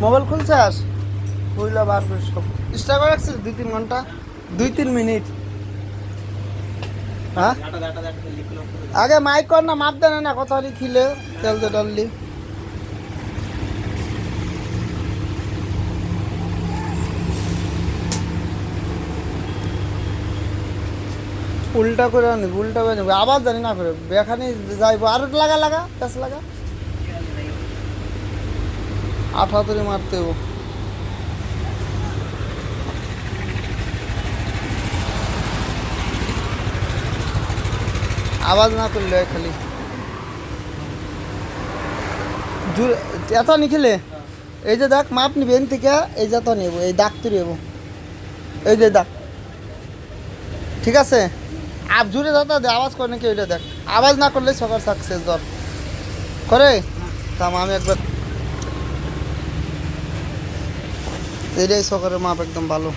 mobile খুলছাস খুইলা বার করে সব স্টার্ট করে রাখছিস 2-3 ঘন্টা 2-3 মিনিট হ্যাঁ আগে মাইক কর না মাপ দেন না কথা হলি খিলে তেল তো ডাললি উল্টা করে আনিব উল্টা করে আনিব আবার জানি না করে বেখানি যাইব আর লাগা লাগা প্যাস লাগা আঠা তরি মারতে হইব আওয়াজ না করলে খালি এত নিখিলে এই যে দেখ মাপ নিবি এন থেকে এই যে তো নেব এই দাগ তুই নেব এই যে দাগ ঠিক আছে আপ জুড়ে দাদা দে আওয়াজ করে নাকি ওইটা দেখ আওয়াজ না করলে সকাল সাকসেস ধর করে তাম আমি একবার এটাই সকালের মাপ একদম ভালো